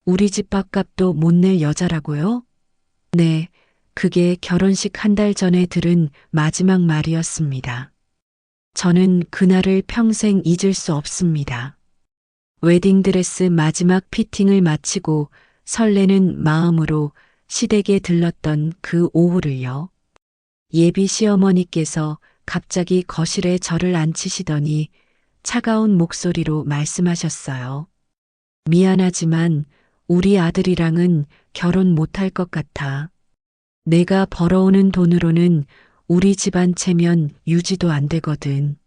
우리 집 밥값도 못 낼 여자라고요? 네, 그게 결혼식 한 달 전에 들은 마지막 말이었습니다. 저는 그날을 평생 잊을 수 없습니다. 웨딩드레스 마지막 피팅을 마치고 설레는 마음으로 시댁에 들렀던 그 오후를요. 예비 시어머니께서 갑자기 거실에 저를 앉히시더니 차가운 목소리로 말씀하셨어요. 미안하지만 우리 아들이랑은 결혼 못할 것 같아. 내가 벌어오는 돈으로는 우리 집안 체면 유지도 안 되거든.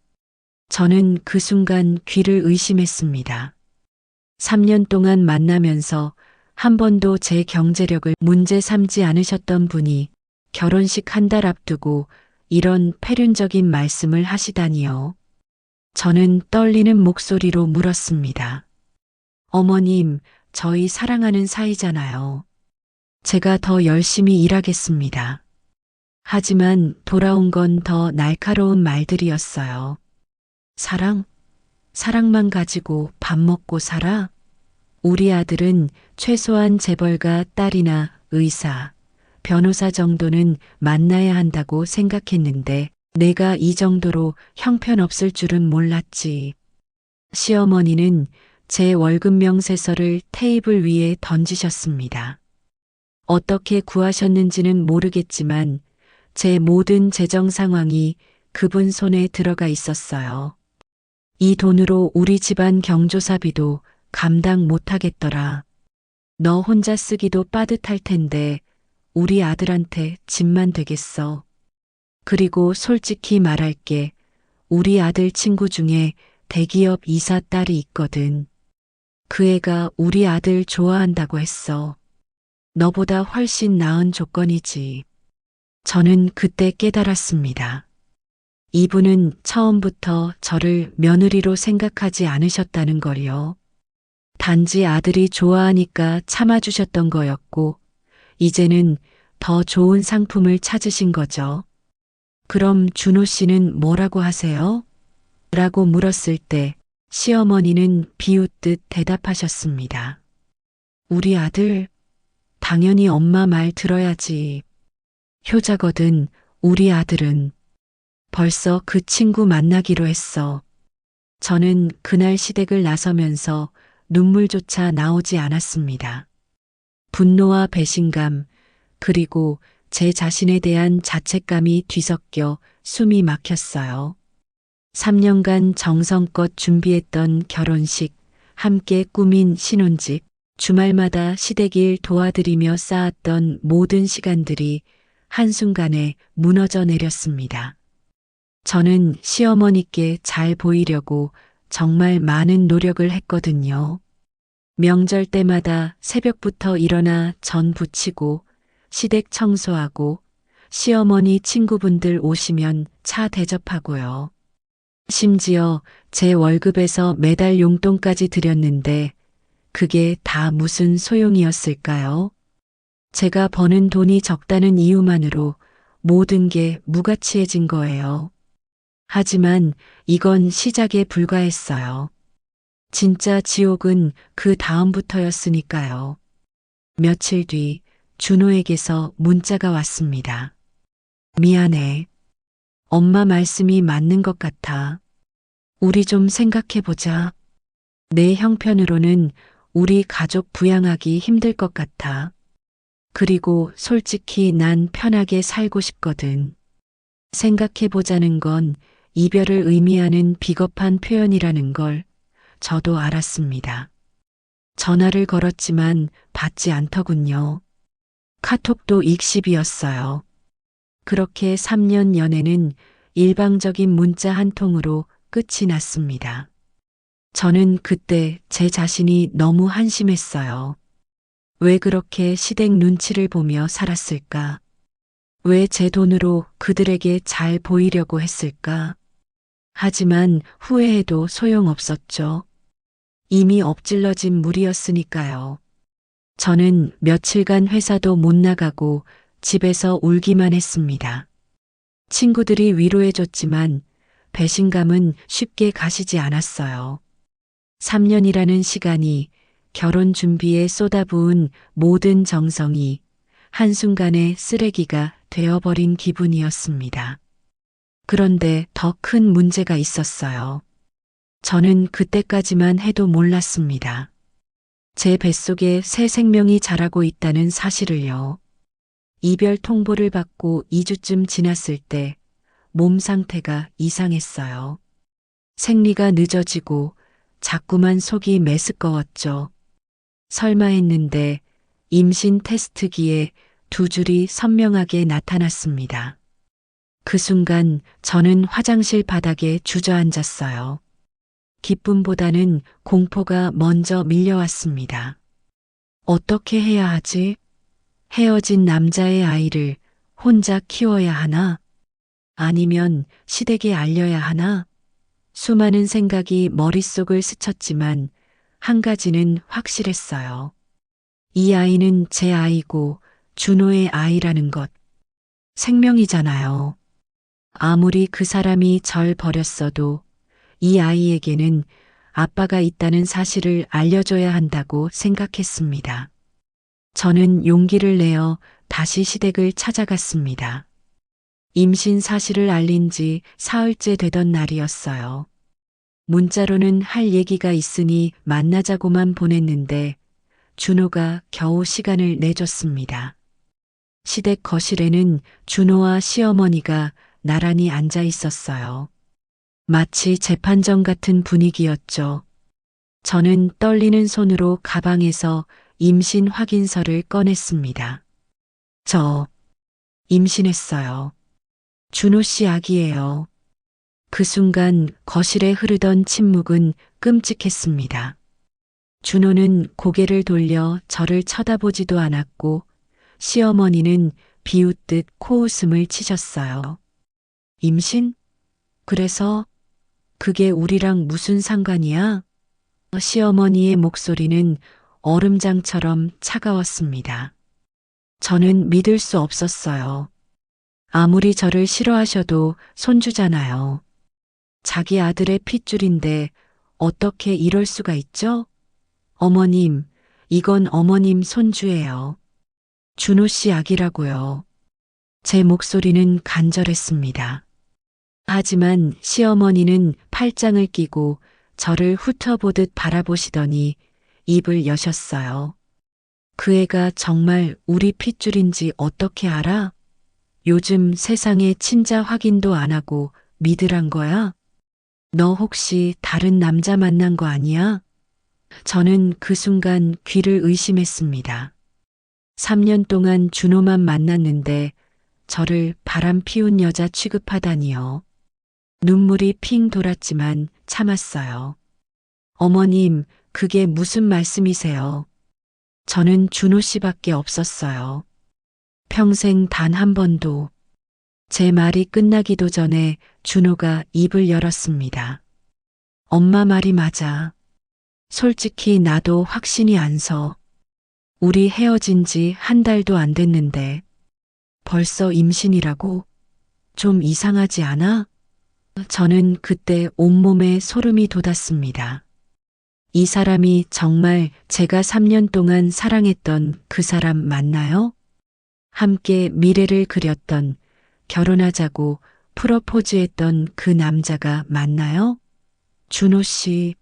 저는 그 순간 귀를 의심했습니다. 3년 동안 만나면서 한 번도 제 경제력을 문제 삼지 않으셨던 분이 결혼식 한 달 앞두고 이런 패륜적인 말씀을 하시다니요. 저는 떨리는 목소리로 물었습니다. 어머님, 저희 사랑하는 사이잖아요. 제가 더 열심히 일하겠습니다. 하지만 돌아온 건 더 날카로운 말들이었어요. 사랑? 사랑만 가지고 밥 먹고 살아? 우리 아들은 최소한 재벌가 딸이나 의사, 변호사 정도는 만나야 한다고 생각했는데 내가 이 정도로 형편없을 줄은 몰랐지. 시어머니는 제 월급 명세서를 테이블 위에 던지셨습니다. 어떻게 구하셨는지는 모르겠지만 제 모든 재정 상황이 그분 손에 들어가 있었어요. 이 돈으로 우리 집안 경조사비도 감당 못하겠더라. 너 혼자 쓰기도 빠듯할 텐데 우리 아들한테 집만 되겠어. 그리고 솔직히 말할게. 우리 아들 친구 중에 대기업 이사 딸이 있거든. 그 애가 우리 아들 좋아한다고 했어. 너보다 훨씬 나은 조건이지. 저는 그때 깨달았습니다. 이분은 처음부터 저를 며느리로 생각하지 않으셨다는 걸요. 단지 아들이 좋아하니까 참아주셨던 거였고, 이제는 더 좋은 상품을 찾으신 거죠. 그럼 준호 씨는 뭐라고 하세요? 라고 물었을 때 시어머니는 비웃듯 대답하셨습니다. 우리 아들, 당연히 엄마 말 들어야지. 효자거든, 우리 아들은. 벌써 그 친구 만나기로 했어. 저는 그날 시댁을 나서면서 눈물조차 나오지 않았습니다. 분노와 배신감, 그리고 제 자신에 대한 자책감이 뒤섞여 숨이 막혔어요. 3년간 정성껏 준비했던 결혼식, 함께 꾸민 신혼집, 주말마다 시댁일 도와드리며 쌓았던 모든 시간들이 한순간에 무너져 내렸습니다. 저는 시어머니께 잘 보이려고 정말 많은 노력을 했거든요. 명절 때마다 새벽부터 일어나 전 부치고 시댁 청소하고 시어머니 친구분들 오시면 차 대접하고요. 심지어 제 월급에서 매달 용돈까지 드렸는데 그게 다 무슨 소용이었을까요? 제가 버는 돈이 적다는 이유만으로 모든 게 무가치해진 거예요. 하지만 이건 시작에 불과했어요. 진짜 지옥은 그 다음부터였으니까요. 며칠 뒤 준호에게서 문자가 왔습니다. 미안해. 엄마 말씀이 맞는 것 같아. 우리 좀 생각해보자. 내 형편으로는 우리 가족 부양하기 힘들 것 같아. 그리고 솔직히 난 편하게 살고 싶거든. 생각해보자는 건 이별을 의미하는 비겁한 표현이라는 걸 저도 알았습니다. 전화를 걸었지만 받지 않더군요. 카톡도 익십이었어요. 그렇게 3년 연애는 일방적인 문자 한 통으로 끝이 났습니다. 저는 그때 제 자신이 너무 한심했어요. 왜 그렇게 시댁 눈치를 보며 살았을까? 왜 제 돈으로 그들에게 잘 보이려고 했을까? 하지만 후회해도 소용없었죠. 이미 엎질러진 물이었으니까요. 저는 며칠간 회사도 못 나가고 집에서 울기만 했습니다. 친구들이 위로해줬지만 배신감은 쉽게 가시지 않았어요. 3년이라는 시간이 결혼 준비에 쏟아부은 모든 정성이 한순간에 쓰레기가 되어버린 기분이었습니다. 그런데 더 큰 문제가 있었어요. 저는 그때까지만 해도 몰랐습니다. 제 뱃속에 새 생명이 자라고 있다는 사실을요. 이별 통보를 받고 2주쯤 지났을 때 몸 상태가 이상했어요. 생리가 늦어지고 자꾸만 속이 메스꺼웠죠. 설마 했는데 임신 테스트기에 두 줄이 선명하게 나타났습니다. 그 순간 저는 화장실 바닥에 주저앉았어요. 기쁨보다는 공포가 먼저 밀려왔습니다. 어떻게 해야 하지? 헤어진 남자의 아이를 혼자 키워야 하나? 아니면 시댁에 알려야 하나? 수많은 생각이 머릿속을 스쳤지만 한 가지는 확실했어요. 이 아이는 제 아이고 준호의 아이라는 것. 생명이잖아요. 아무리 그 사람이 절 버렸어도 이 아이에게는 아빠가 있다는 사실을 알려줘야 한다고 생각했습니다. 저는 용기를 내어 다시 시댁을 찾아갔습니다. 임신 사실을 알린 지 사흘째 되던 날이었어요. 문자로는 할 얘기가 있으니 만나자고만 보냈는데 준호가 겨우 시간을 내줬습니다. 시댁 거실에는 준호와 시어머니가 나란히 앉아 있었어요. 마치 재판정 같은 분위기였죠. 저는 떨리는 손으로 가방에서 임신 확인서를 꺼냈습니다. 저 임신했어요. 준호 씨 아기예요. 그 순간 거실에 흐르던 침묵은 끔찍했습니다. 준호는 고개를 돌려 저를 쳐다보지도 않았고 시어머니는 비웃듯 코웃음을 치셨어요. 임신? 그래서 그게 우리랑 무슨 상관이야? 시어머니의 목소리는 얼음장처럼 차가웠습니다. 저는 믿을 수 없었어요. 아무리 저를 싫어하셔도 손주잖아요. 자기 아들의 핏줄인데 어떻게 이럴 수가 있죠? 어머님, 이건 어머님 손주예요. 준호 씨 아기라고요. 제 목소리는 간절했습니다. 하지만 시어머니는 팔짱을 끼고 저를 훑어보듯 바라보시더니 입을 여셨어요. 그 애가 정말 우리 핏줄인지 어떻게 알아? 요즘 세상에 친자 확인도 안 하고 믿으란 거야? 너 혹시 다른 남자 만난 거 아니야? 저는 그 순간 귀를 의심했습니다. 3년 동안 준호만 만났는데 저를 바람 피운 여자 취급하다니요. 눈물이 핑 돌았지만 참았어요. 어머님, 그게 무슨 말씀이세요? 저는 준호 씨밖에 없었어요. 평생 단 한 번도. 제 말이 끝나기도 전에 준호가 입을 열었습니다. 엄마 말이 맞아. 솔직히 나도 확신이 안 서. 우리 헤어진 지 한 달도 안 됐는데 벌써 임신이라고? 좀 이상하지 않아? 저는 그때 온몸에 소름이 돋았습니다. 이 사람이 정말 제가 3년 동안 사랑했던 그 사람 맞나요? 함께 미래를 그렸던, 결혼하자고 프로포즈했던 그 남자가 맞나요? 준호 씨,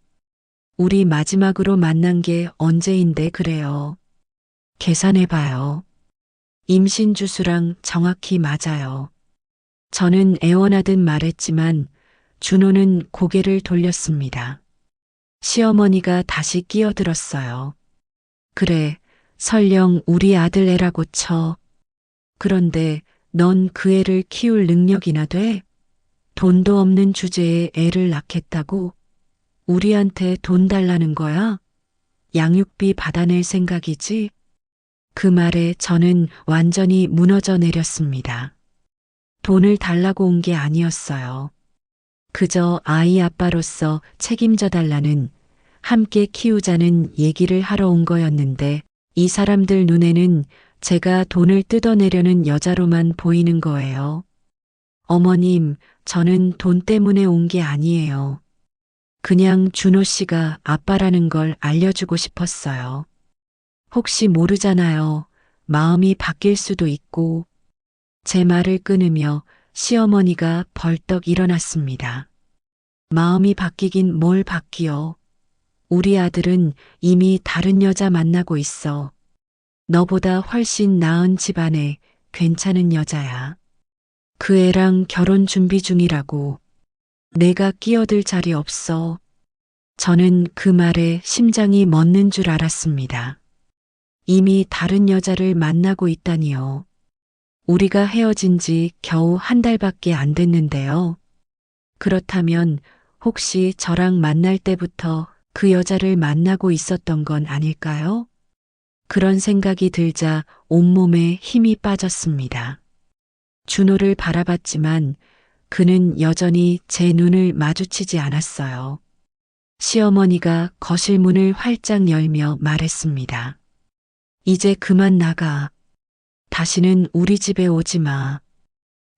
우리 마지막으로 만난 게 언제인데 그래요. 계산해봐요. 임신 주수랑 정확히 맞아요. 저는 애원하듯 말했지만 준호는 고개를 돌렸습니다. 시어머니가 다시 끼어들었어요. 그래, 설령 우리 아들 애라고 쳐. 그런데 넌 그 애를 키울 능력이나 돼? 돈도 없는 주제에 애를 낳겠다고? 우리한테 돈 달라는 거야? 양육비 받아낼 생각이지? 그 말에 저는 완전히 무너져 내렸습니다. 돈을 달라고 온 게 아니었어요. 그저 아이 아빠로서 책임져 달라는, 함께 키우자는 얘기를 하러 온 거였는데 이 사람들 눈에는 제가 돈을 뜯어내려는 여자로만 보이는 거예요. 어머님, 저는 돈 때문에 온 게 아니에요. 그냥 준호 씨가 아빠라는 걸 알려주고 싶었어요. 혹시 모르잖아요. 마음이 바뀔 수도 있고. 제 말을 끊으며 시어머니가 벌떡 일어났습니다. 마음이 바뀌긴 뭘 바뀌어. 우리 아들은 이미 다른 여자 만나고 있어. 너보다 훨씬 나은 집안에 괜찮은 여자야. 그 애랑 결혼 준비 중이라고. 내가 끼어들 자리 없어. 저는 그 말에 심장이 멎는 줄 알았습니다. 이미 다른 여자를 만나고 있다니요. 우리가 헤어진 지 겨우 한 달밖에 안 됐는데요. 그렇다면 혹시 저랑 만날 때부터 그 여자를 만나고 있었던 건 아닐까요? 그런 생각이 들자 온몸에 힘이 빠졌습니다. 준호를 바라봤지만 그는 여전히 제 눈을 마주치지 않았어요. 시어머니가 거실 문을 활짝 열며 말했습니다. 이제 그만 나가. 다시는 우리 집에 오지 마.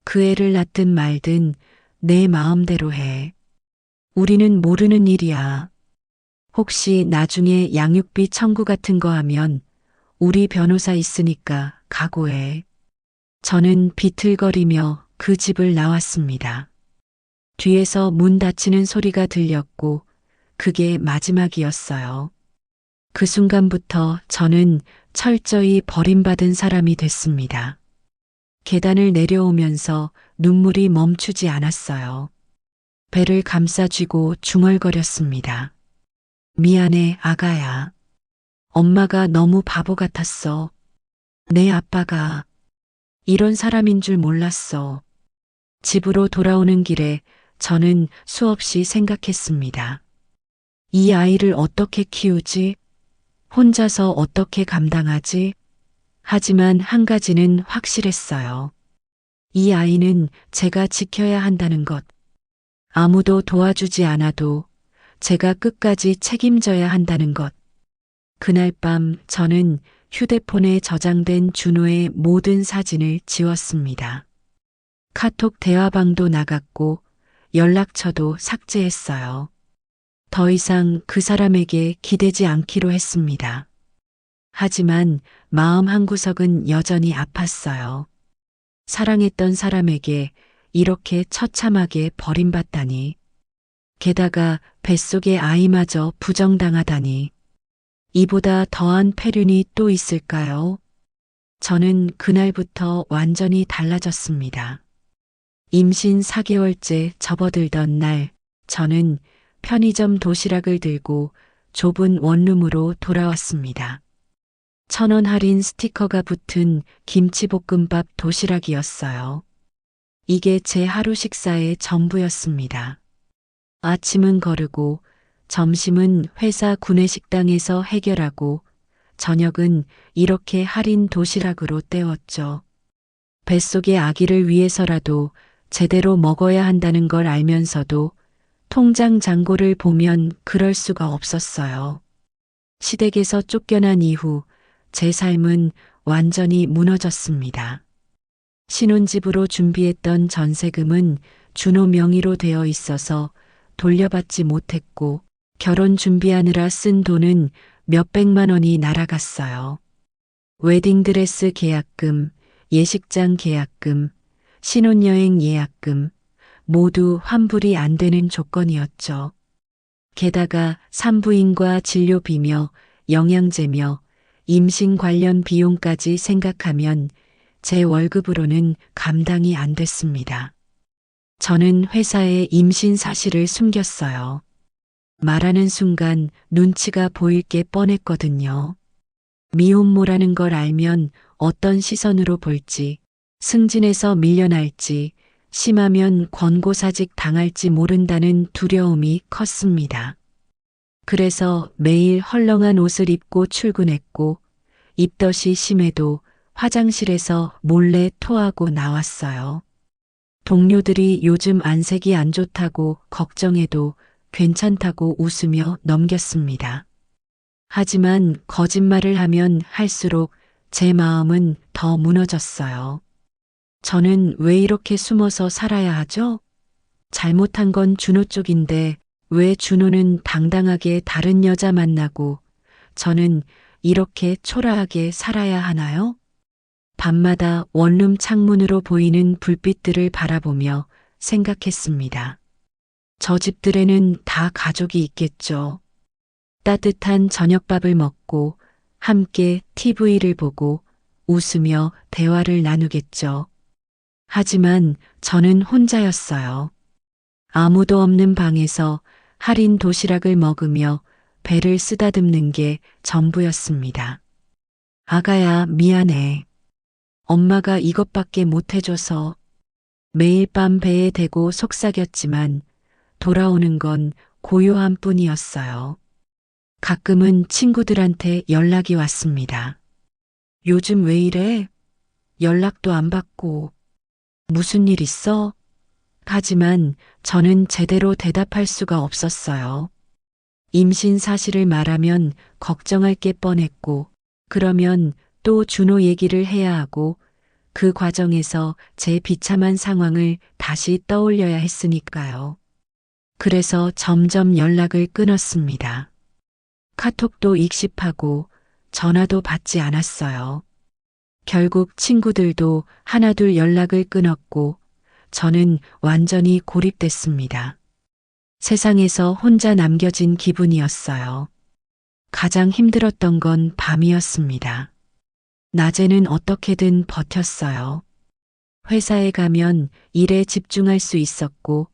그 애를 낳든 말든 내 마음대로 해. 우리는 모르는 일이야. 혹시 나중에 양육비 청구 같은 거 하면 우리 변호사 있으니까 각오해. 저는 비틀거리며 그 집을 나왔습니다. 뒤에서 문 닫히는 소리가 들렸고 그게 마지막이었어요. 그 순간부터 저는 철저히 버림받은 사람이 됐습니다. 계단을 내려오면서 눈물이 멈추지 않았어요. 배를 감싸쥐고 중얼거렸습니다. 미안해, 아가야. 엄마가 너무 바보 같았어. 내 아빠가 이런 사람인 줄 몰랐어. 집으로 돌아오는 길에 저는 수없이 생각했습니다. 이 아이를 어떻게 키우지? 혼자서 어떻게 감당하지? 하지만 한 가지는 확실했어요. 이 아이는 제가 지켜야 한다는 것. 아무도 도와주지 않아도 제가 끝까지 책임져야 한다는 것. 그날 밤 저는 휴대폰에 저장된 준호의 모든 사진을 지웠습니다. 카톡 대화방도 나갔고 연락처도 삭제했어요. 더 이상 그 사람에게 기대지 않기로 했습니다. 하지만 마음 한구석은 여전히 아팠어요. 사랑했던 사람에게 이렇게 처참하게 버림받다니. 게다가 뱃속의 아이마저 부정당하다니. 이보다 더한 폐륜이 또 있을까요? 저는 그날부터 완전히 달라졌습니다. 임신 4개월째 접어들던 날, 저는 편의점 도시락을 들고 좁은 원룸으로 돌아왔습니다. 1,000원 할인 스티커가 붙은 김치볶음밥 도시락이었어요. 이게 제 하루 식사의 전부였습니다. 아침은 거르고 점심은 회사 구내식당에서 해결하고 저녁은 이렇게 할인 도시락으로 때웠죠. 뱃속의 아기를 위해서라도 제대로 먹어야 한다는 걸 알면서도 통장 잔고를 보면 그럴 수가 없었어요. 시댁에서 쫓겨난 이후 제 삶은 완전히 무너졌습니다. 신혼집으로 준비했던 전세금은 준호 명의로 되어 있어서 돌려받지 못했고 결혼 준비하느라 쓴 돈은 몇백만 원이 날아갔어요. 웨딩드레스 계약금, 예식장 계약금, 신혼여행 예약금 모두 환불이 안 되는 조건이었죠. 게다가 산부인과 진료비며 영양제며 임신 관련 비용까지 생각하면 제 월급으로는 감당이 안 됐습니다. 저는 회사에 임신 사실을 숨겼어요. 말하는 순간 눈치가 보일 게 뻔했거든요. 미혼모라는 걸 알면 어떤 시선으로 볼지, 승진해서 밀려날지, 심하면 권고사직 당할지 모른다는 두려움이 컸습니다. 그래서 매일 헐렁한 옷을 입고 출근했고, 입덧이 심해도 화장실에서 몰래 토하고 나왔어요. 동료들이 요즘 안색이 안 좋다고 걱정해도 괜찮다고 웃으며 넘겼습니다. 하지만 거짓말을 하면 할수록 제 마음은 더 무너졌어요. 저는 왜 이렇게 숨어서 살아야 하죠? 잘못한 건 준호 쪽인데 왜 준호는 당당하게 다른 여자 만나고 저는 이렇게 초라하게 살아야 하나요? 밤마다 원룸 창문으로 보이는 불빛들을 바라보며 생각했습니다. 저 집들에는 다 가족이 있겠죠. 따뜻한 저녁밥을 먹고 함께 TV를 보고 웃으며 대화를 나누겠죠. 하지만 저는 혼자였어요. 아무도 없는 방에서 할인 도시락을 먹으며 배를 쓰다듬는 게 전부였습니다. 아가야, 미안해. 엄마가 이것밖에 못 해줘서 매일 밤 배에 대고 속삭였지만 돌아오는 건 고요함 뿐이었어요. 가끔은 친구들한테 연락이 왔습니다. 요즘 왜 이래? 연락도 안 받고. 무슨 일 있어? 하지만 저는 제대로 대답할 수가 없었어요. 임신 사실을 말하면 걱정할 게 뻔했고, 그러면 또 준호 얘기를 해야 하고, 그 과정에서 제 비참한 상황을 다시 떠올려야 했으니까요. 그래서 점점 연락을 끊었습니다. 카톡도 익십하고 전화도 받지 않았어요. 결국 친구들도 하나둘 연락을 끊었고 저는 완전히 고립됐습니다. 세상에서 혼자 남겨진 기분이었어요. 가장 힘들었던 건 밤이었습니다. 낮에는 어떻게든 버텼어요. 회사에 가면 일에 집중할 수 있었고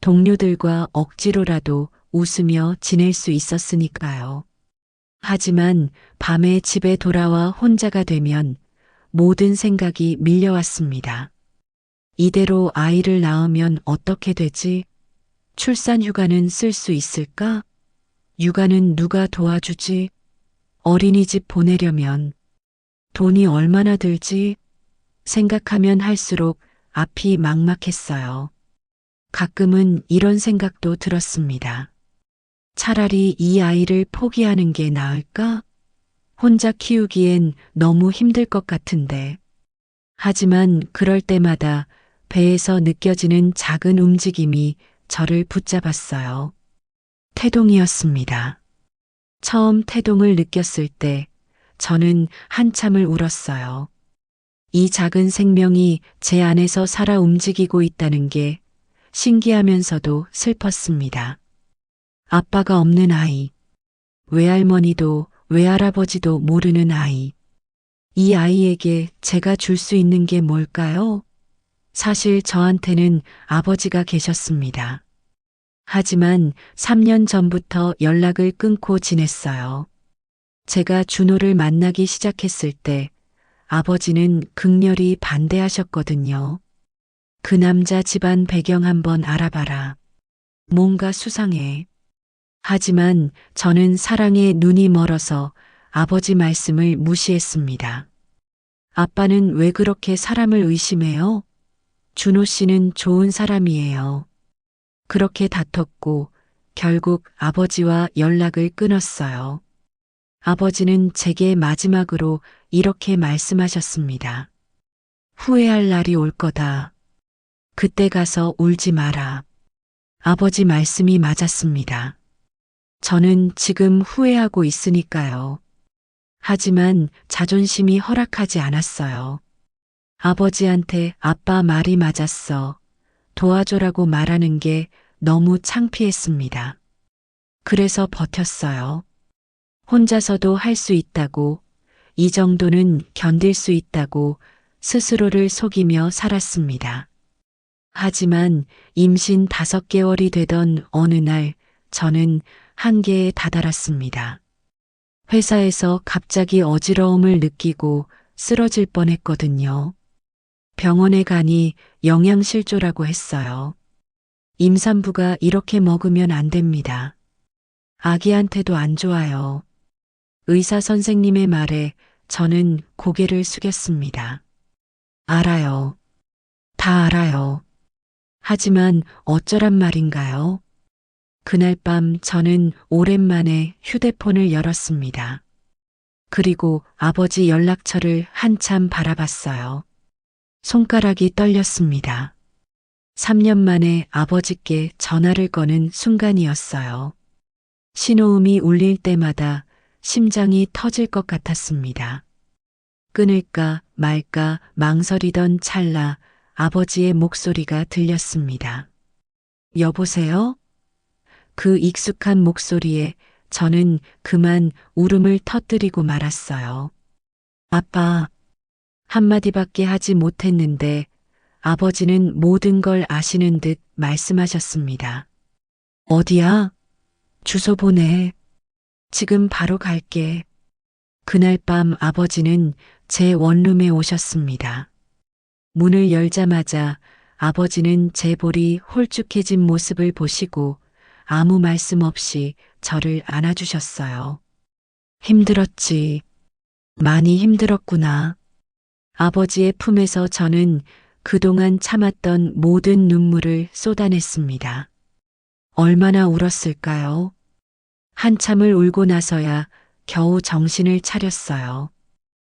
동료들과 억지로라도 웃으며 지낼 수 있었으니까요. 하지만 밤에 집에 돌아와 혼자가 되면 모든 생각이 밀려왔습니다. 이대로 아이를 낳으면 어떻게 되지? 출산 휴가는 쓸 수 있을까? 육아는 누가 도와주지? 어린이집 보내려면 돈이 얼마나 들지? 생각하면 할수록 앞이 막막했어요. 가끔은 이런 생각도 들었습니다. 차라리 이 아이를 포기하는 게 나을까? 혼자 키우기엔 너무 힘들 것 같은데. 하지만 그럴 때마다 배에서 느껴지는 작은 움직임이 저를 붙잡았어요. 태동이었습니다. 처음 태동을 느꼈을 때 저는 한참을 울었어요. 이 작은 생명이 제 안에서 살아 움직이고 있다는 게 신기하면서도 슬펐습니다. 아빠가 없는 아이, 외할머니도 외할아버지도 모르는 아이. 이 아이에게 제가 줄 수 있는 게 뭘까요? 사실 저한테는 아버지가 계셨습니다. 하지만 3년 전부터 연락을 끊고 지냈어요. 제가 준호를 만나기 시작했을 때 아버지는 극렬히 반대하셨거든요. 그 남자 집안 배경 한번 알아봐라. 뭔가 수상해. 하지만 저는 사랑에 눈이 멀어서 아버지 말씀을 무시했습니다. 아빠는 왜 그렇게 사람을 의심해요? 준호 씨는 좋은 사람이에요. 그렇게 다퉜고 결국 아버지와 연락을 끊었어요. 아버지는 제게 마지막으로 이렇게 말씀하셨습니다. 후회할 날이 올 거다. 그때 가서 울지 마라. 아버지 말씀이 맞았습니다. 저는 지금 후회하고 있으니까요. 하지만 자존심이 허락하지 않았어요. 아버지한테 아빠 말이 맞았어. 도와줘라고 말하는 게 너무 창피했습니다. 그래서 버텼어요. 혼자서도 할 수 있다고, 이 정도는 견딜 수 있다고 스스로를 속이며 살았습니다. 하지만 임신 5개월이 되던 어느 날 저는 한계에 다다랐습니다. 회사에서 갑자기 어지러움을 느끼고 쓰러질 뻔했거든요. 병원에 가니 영양실조라고 했어요. 임산부가 이렇게 먹으면 안 됩니다. 아기한테도 안 좋아요. 의사 선생님의 말에 저는 고개를 숙였습니다. 알아요. 다 알아요. 하지만 어쩌란 말인가요? 그날 밤 저는 오랜만에 휴대폰을 열었습니다. 그리고 아버지 연락처를 한참 바라봤어요. 손가락이 떨렸습니다. 3년 만에 아버지께 전화를 거는 순간이었어요. 신호음이 울릴 때마다 심장이 터질 것 같았습니다. 끊을까 말까 망설이던 찰나 아버지의 목소리가 들렸습니다. 여보세요? 그 익숙한 목소리에 저는 그만 울음을 터뜨리고 말았어요. 아빠, 한마디밖에 하지 못했는데 아버지는 모든 걸 아시는 듯 말씀하셨습니다. 어디야? 주소 보내. 지금 바로 갈게. 그날 밤 아버지는 제 원룸에 오셨습니다. 문을 열자마자 아버지는 제 볼이 홀쭉해진 모습을 보시고 아무 말씀 없이 저를 안아주셨어요. 힘들었지. 많이 힘들었구나. 아버지의 품에서 저는 그동안 참았던 모든 눈물을 쏟아냈습니다. 얼마나 울었을까요? 한참을 울고 나서야 겨우 정신을 차렸어요.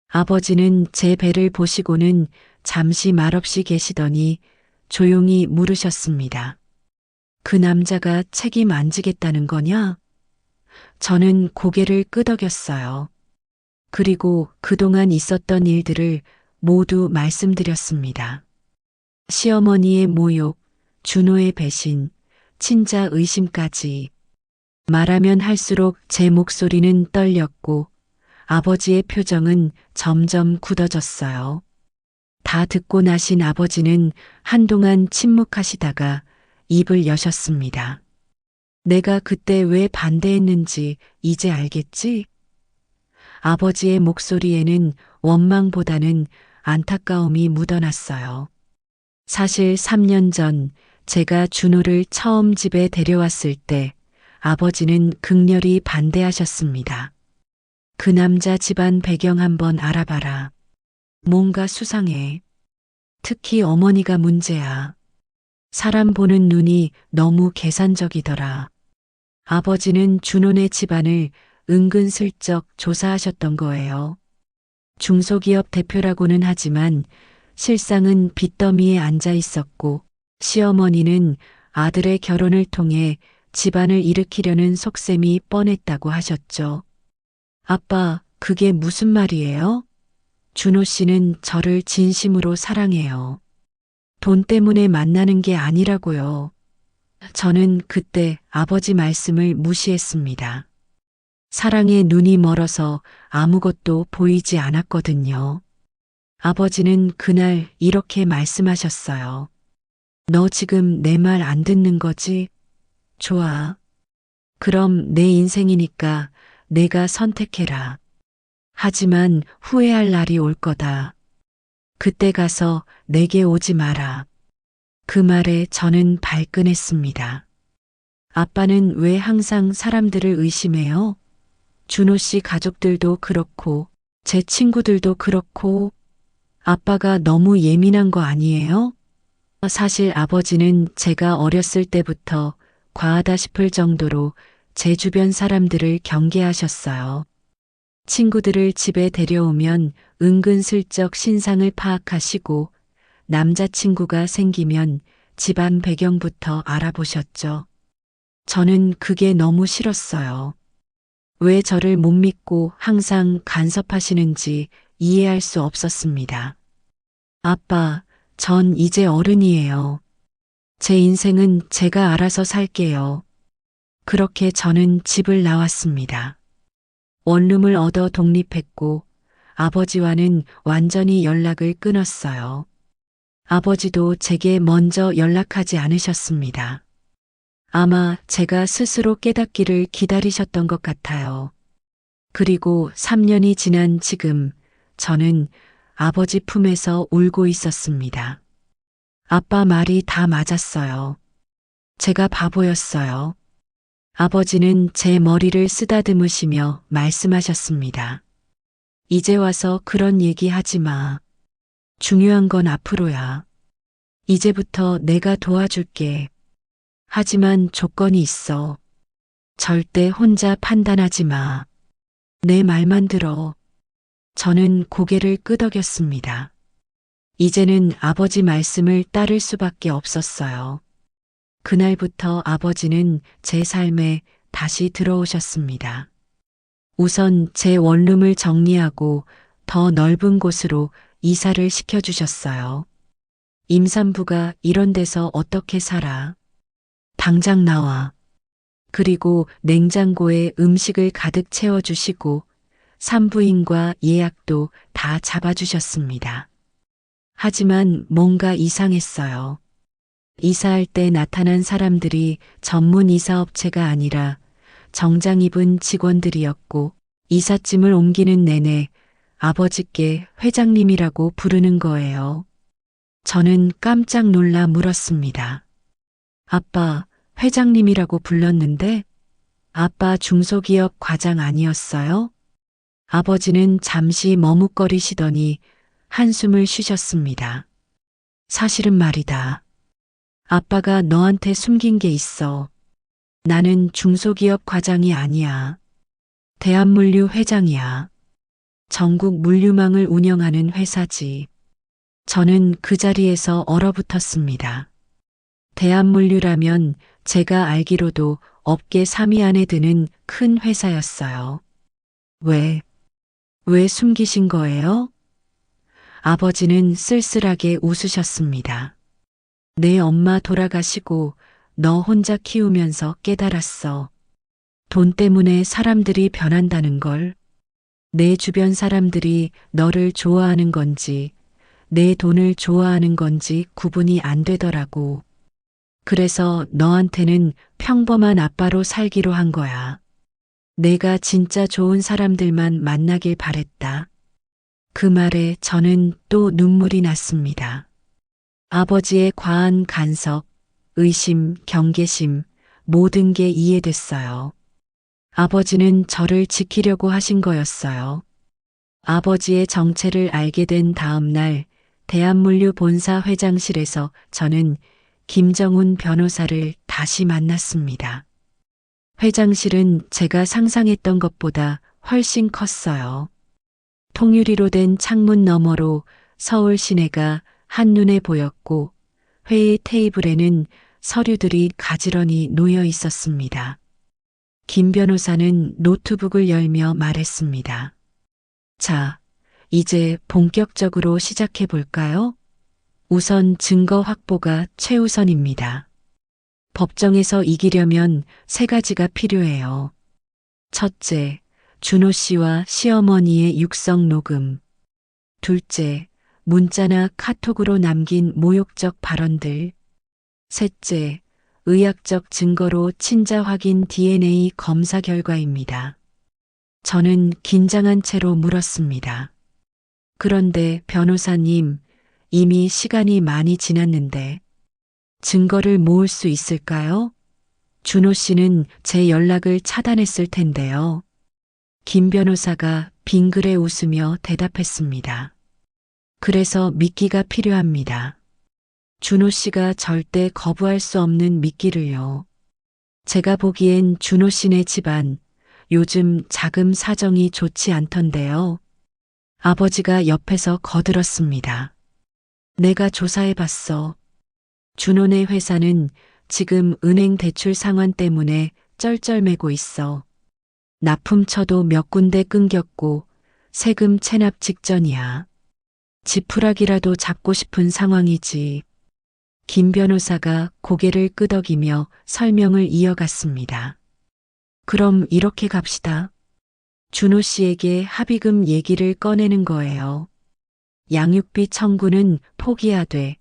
아버지는 제 배를 보시고는 잠시 말없이 계시더니 조용히 물으셨습니다. 그 남자가 책임 안 지겠다는 거냐? 저는 고개를 끄덕였어요. 그리고 그동안 있었던 일들을 모두 말씀드렸습니다. 시어머니의 모욕, 준호의 배신, 친자 의심까지. 말하면 할수록 제 목소리는 떨렸고 아버지의 표정은 점점 굳어졌어요. 다 듣고 나신 아버지는 한동안 침묵하시다가 입을 여셨습니다. 내가 그때 왜 반대했는지 이제 알겠지? 아버지의 목소리에는 원망보다는 안타까움이 묻어났어요. 사실 3년 전 제가 준호를 처음 집에 데려왔을 때 아버지는 극렬히 반대하셨습니다. 그 남자 집안 배경 한번 알아봐라. 뭔가 수상해. 특히 어머니가 문제야. 사람 보는 눈이 너무 계산적이더라. 아버지는 준호네 집안을 은근슬쩍 조사하셨던 거예요. 중소기업 대표라고는 하지만 실상은 빚더미에 앉아 있었고 시어머니는 아들의 결혼을 통해 집안을 일으키려는 속셈이 뻔했다고 하셨죠. 아빠, 그게 무슨 말이에요? 준호 씨는 저를 진심으로 사랑해요. 돈 때문에 만나는 게 아니라고요. 저는 그때 아버지 말씀을 무시했습니다. 사랑에 눈이 멀어서 아무것도 보이지 않았거든요. 아버지는 그날 이렇게 말씀하셨어요. 너 지금 내 말 안 듣는 거지? 좋아. 그럼 내 인생이니까 내가 선택해라. 하지만 후회할 날이 올 거다. 그때 가서 내게 오지 마라. 그 말에 저는 발끈했습니다. 아빠는 왜 항상 사람들을 의심해요? 준호 씨 가족들도 그렇고 제 친구들도 그렇고 아빠가 너무 예민한 거 아니에요? 사실 아버지는 제가 어렸을 때부터 과하다 싶을 정도로 제 주변 사람들을 경계하셨어요. 친구들을 집에 데려오면 은근슬쩍 신상을 파악하시고 남자친구가 생기면 집안 배경부터 알아보셨죠. 저는 그게 너무 싫었어요. 왜 저를 못 믿고 항상 간섭하시는지 이해할 수 없었습니다. 아빠, 전 이제 어른이에요. 제 인생은 제가 알아서 살게요. 그렇게 저는 집을 나왔습니다. 원룸을 얻어 독립했고 아버지와는 완전히 연락을 끊었어요. 아버지도 제게 먼저 연락하지 않으셨습니다. 아마 제가 스스로 깨닫기를 기다리셨던 것 같아요. 그리고 3년이 지난 지금 저는 아버지 품에서 울고 있었습니다. 아빠 말이 다 맞았어요. 제가 바보였어요. 아버지는 제 머리를 쓰다듬으시며 말씀하셨습니다. 이제 와서 그런 얘기 하지 마. 중요한 건 앞으로야. 이제부터 내가 도와줄게. 하지만 조건이 있어. 절대 혼자 판단하지 마. 내 말만 들어. 저는 고개를 끄덕였습니다. 이제는 아버지 말씀을 따를 수밖에 없었어요. 그날부터 아버지는 제 삶에 다시 들어오셨습니다. 우선 제 원룸을 정리하고 더 넓은 곳으로 이사를 시켜주셨어요. 임산부가 이런 데서 어떻게 살아? 당장 나와. 그리고 냉장고에 음식을 가득 채워주시고 산부인과 예약도 다 잡아주셨습니다. 하지만 뭔가 이상했어요. 이사할 때 나타난 사람들이 전문 이사업체가 아니라 정장 입은 직원들이었고 이삿짐을 옮기는 내내 아버지께 회장님이라고 부르는 거예요. 저는 깜짝 놀라 물었습니다. 아빠, 회장님이라고 불렀는데 아빠 중소기업 과장 아니었어요? 아버지는 잠시 머뭇거리시더니 한숨을 쉬셨습니다. 사실은 말이다. 아빠가 너한테 숨긴 게 있어. 나는 중소기업 과장이 아니야. 대한물류 회장이야. 전국 물류망을 운영하는 회사지. 저는 그 자리에서 얼어붙었습니다. 대한물류라면 제가 알기로도 업계 3위 안에 드는 큰 회사였어요. 왜 숨기신 거예요? 아버지는 쓸쓸하게 웃으셨습니다. 내 엄마 돌아가시고 너 혼자 키우면서 깨달았어. 돈 때문에 사람들이 변한다는 걸. 내 주변 사람들이 너를 좋아하는 건지 내 돈을 좋아하는 건지 구분이 안 되더라고. 그래서 너한테는 평범한 아빠로 살기로 한 거야. 내가 진짜 좋은 사람들만 만나길 바랬다. 그 말에 저는 또 눈물이 났습니다. 아버지의 과한 간섭, 의심, 경계심, 모든 게 이해됐어요. 아버지는 저를 지키려고 하신 거였어요. 아버지의 정체를 알게 된 다음 날 대한물류 본사 회장실에서 저는 김정훈 변호사를 다시 만났습니다. 회장실은 제가 상상했던 것보다 훨씬 컸어요. 통유리로 된 창문 너머로 서울 시내가 한눈에 보였고 회의 테이블에는 서류들이 가지런히 놓여 있었습니다. 김 변호사는 노트북을 열며 말했습니다. 자, 이제 본격적으로 시작해 볼까요? 우선 증거 확보가 최우선입니다. 법정에서 이기려면 3가지가 필요해요. 첫째, 준호 씨와 시어머니의 육성 녹음. 둘째, 문자나 카톡으로 남긴 모욕적 발언들. 셋째, 의학적 증거로 친자 확인 DNA 검사 결과입니다. 저는 긴장한 채로 물었습니다. 그런데 변호사님, 이미 시간이 많이 지났는데 증거를 모을 수 있을까요? 준호 씨는 제 연락을 차단했을 텐데요. 김 변호사가 빙그레 웃으며 대답했습니다. 그래서 미끼가 필요합니다. 준호 씨가 절대 거부할 수 없는 미끼를요. 제가 보기엔 준호 씨네 집안 요즘 자금 사정이 좋지 않던데요. 아버지가 옆에서 거들었습니다. 내가 조사해봤어. 준호네 회사는 지금 은행 대출 상환 때문에 쩔쩔매고 있어. 납품처도 몇 군데 끊겼고 세금 체납 직전이야. 지푸라기라도 잡고 싶은 상황이지. 김 변호사가 고개를 끄덕이며 설명을 이어갔습니다. 그럼 이렇게 갑시다. 준호 씨에게 합의금 얘기를 꺼내는 거예요. 양육비 청구는 포기하되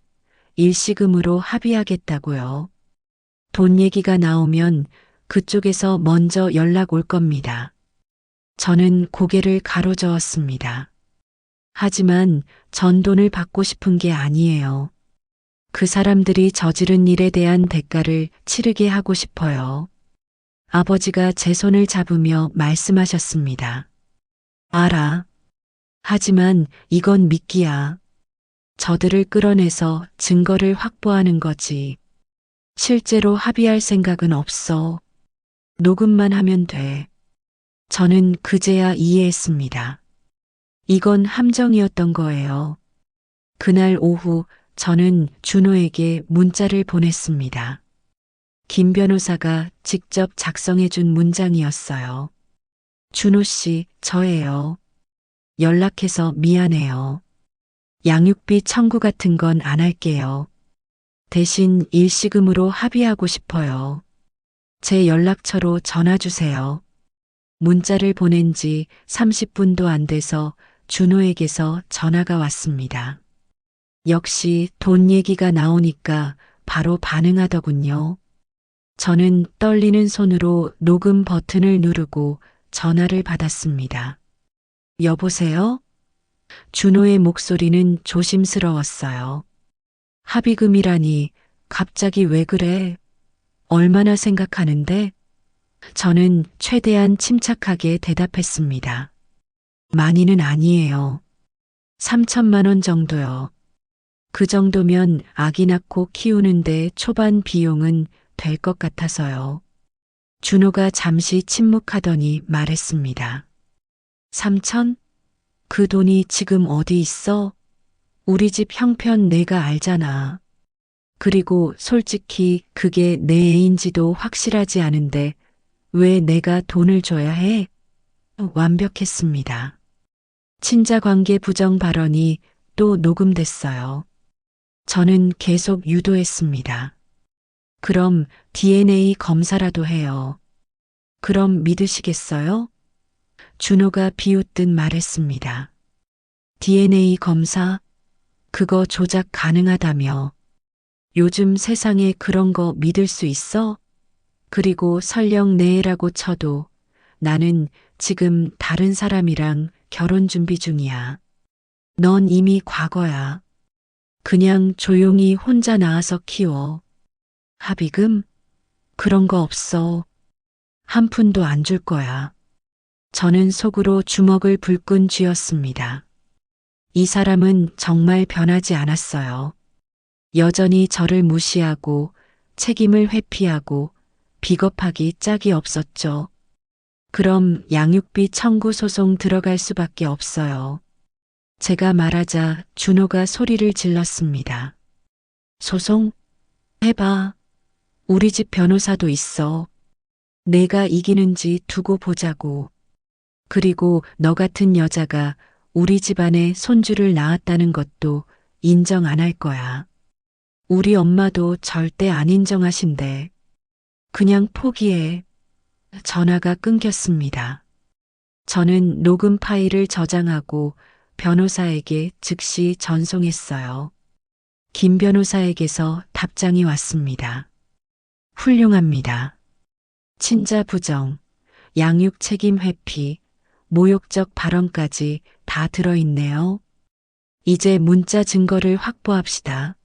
일시금으로 합의하겠다고요. 돈 얘기가 나오면 그쪽에서 먼저 연락 올 겁니다. 저는 고개를 가로저었습니다. 하지만 전 돈을 받고 싶은 게 아니에요. 그 사람들이 저지른 일에 대한 대가를 치르게 하고 싶어요. 아버지가 제 손을 잡으며 말씀하셨습니다. 알아. 하지만 이건 미끼야. 저들을 끌어내서 증거를 확보하는 거지. 실제로 합의할 생각은 없어. 녹음만 하면 돼. 저는 그제야 이해했습니다. 이건 함정이었던 거예요. 그날 오후 저는 준호에게 문자를 보냈습니다. 김 변호사가 직접 작성해 준 문장이었어요. 준호 씨, 저예요. 연락해서 미안해요. 양육비 청구 같은 건 안 할게요. 대신 일시금으로 합의하고 싶어요. 제 연락처로 전화 주세요. 문자를 보낸 지 30분도 안 돼서 준호에게서 전화가 왔습니다. 역시 돈 얘기가 나오니까 바로 반응하더군요. 저는 떨리는 손으로 녹음 버튼을 누르고 전화를 받았습니다. 여보세요? 준호의 목소리는 조심스러웠어요. 합의금이라니 갑자기 왜 그래? 얼마나 생각하는데? 저는 최대한 침착하게 대답했습니다. 많이는 아니에요. 3천만 원 정도요. 그 정도면 아기 낳고 키우는데 초반 비용은 될 것 같아서요. 준호가 잠시 침묵하더니 말했습니다. 3천? 그 돈이 지금 어디 있어? 우리 집 형편 내가 알잖아. 그리고 솔직히 그게 내 애인지도 확실하지 않은데 왜 내가 돈을 줘야 해? 완벽했습니다. 친자관계 부정 발언이 또 녹음됐어요. 저는 계속 유도했습니다. 그럼 DNA 검사라도 해요. 그럼 믿으시겠어요? 준호가 비웃듯 말했습니다. DNA 검사? 그거 조작 가능하다며. 요즘 세상에 그런 거 믿을 수 있어? 그리고 설령 내 애라고 쳐도 나는 지금 다른 사람이랑 결혼 준비 중이야. 넌 이미 과거야. 그냥 조용히 혼자 낳아서 키워. 합의금? 그런 거 없어. 한 푼도 안 줄 거야. 저는 속으로 주먹을 불끈 쥐었습니다. 이 사람은 정말 변하지 않았어요. 여전히 저를 무시하고 책임을 회피하고 비겁하기 짝이 없었죠. 그럼 양육비 청구 소송 들어갈 수밖에 없어요. 제가 말하자 준호가 소리를 질렀습니다. 소송? 해봐. 우리 집 변호사도 있어. 내가 이기는지 두고 보자고. 그리고 너 같은 여자가 우리 집안에 손주를 낳았다는 것도 인정 안 할 거야. 우리 엄마도 절대 안 인정하신대. 그냥 포기해. 전화가 끊겼습니다. 저는 녹음 파일을 저장하고 변호사에게 즉시 전송했어요. 김 변호사에게서 답장이 왔습니다. 훌륭합니다. 친자 부정, 양육 책임 회피, 모욕적 발언까지 다 들어있네요. 이제 문자 증거를 확보합시다.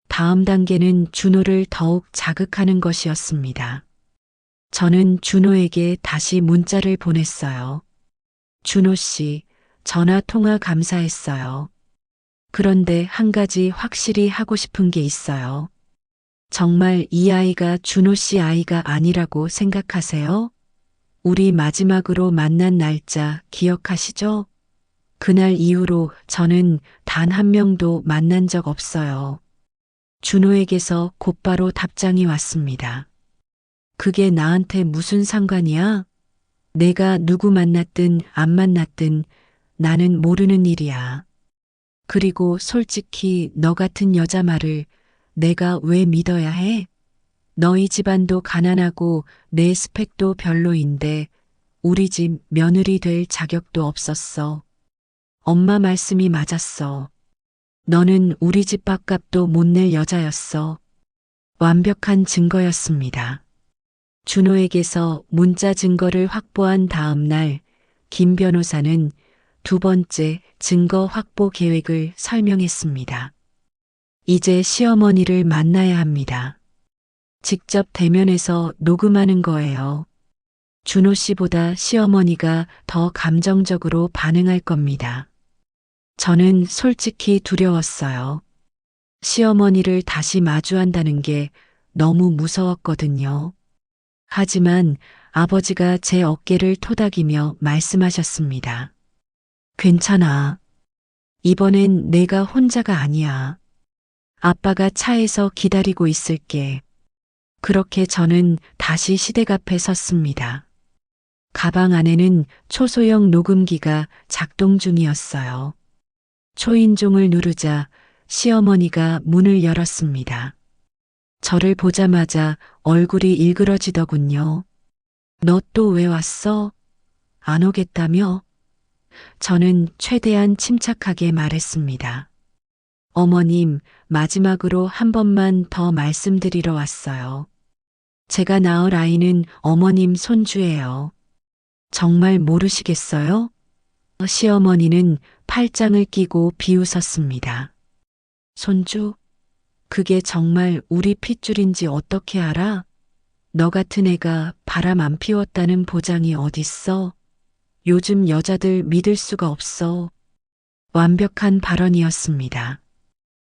다음 단계는 준호를 더욱 자극하는 것이었습니다. 저는 준호에게 다시 문자를 보냈어요. 준호 씨, 전화 통화 감사했어요. 그런데 한 가지 확실히 하고 싶은 게 있어요. 정말 이 아이가 준호 씨 아이가 아니라고 생각하세요? 우리 마지막으로 만난 날짜 기억하시죠? 그날 이후로 저는 단 한 명도 만난 적 없어요. 준호에게서 곧바로 답장이 왔습니다. 그게 나한테 무슨 상관이야? 내가 누구 만났든 안 만났든 나는 모르는 일이야. 그리고 솔직히 너 같은 여자 말을 내가 왜 믿어야 해? 너희 집안도 가난하고 내 스펙도 별로인데 우리 집 며느리 될 자격도 없었어. 엄마 말씀이 맞았어. 너는 우리 집 밥값도 못 낼 여자였어. 완벽한 증거였습니다. 준호에게서 문자 증거를 확보한 다음 날 김 변호사는 두 번째 증거 확보 계획을 설명했습니다. 이제 시어머니를 만나야 합니다. 직접 대면해서 녹음하는 거예요. 준호 씨보다 시어머니가 더 감정적으로 반응할 겁니다. 저는 솔직히 두려웠어요. 시어머니를 다시 마주한다는 게 너무 무서웠거든요. 하지만 아버지가 제 어깨를 토닥이며 말씀하셨습니다. 괜찮아. 이번엔 내가 혼자가 아니야. 아빠가 차에서 기다리고 있을게. 그렇게 저는 다시 시댁 앞에 섰습니다. 가방 안에는 초소형 녹음기가 작동 중이었어요. 초인종을 누르자 시어머니가 문을 열었습니다. 저를 보자마자 얼굴이 일그러지더군요. 너 또 왜 왔어? 안 오겠다며? 저는 최대한 침착하게 말했습니다. 어머님, 마지막으로 한 번만 더 말씀드리러 왔어요. 제가 낳을 아이는 어머님 손주예요. 정말 모르시겠어요? 시어머니는 팔짱을 끼고 비웃었습니다. 손주? 그게 정말 우리 핏줄인지 어떻게 알아? 너 같은 애가 바람 안 피웠다는 보장이 어딨어? 요즘 여자들 믿을 수가 없어. 완벽한 발언이었습니다.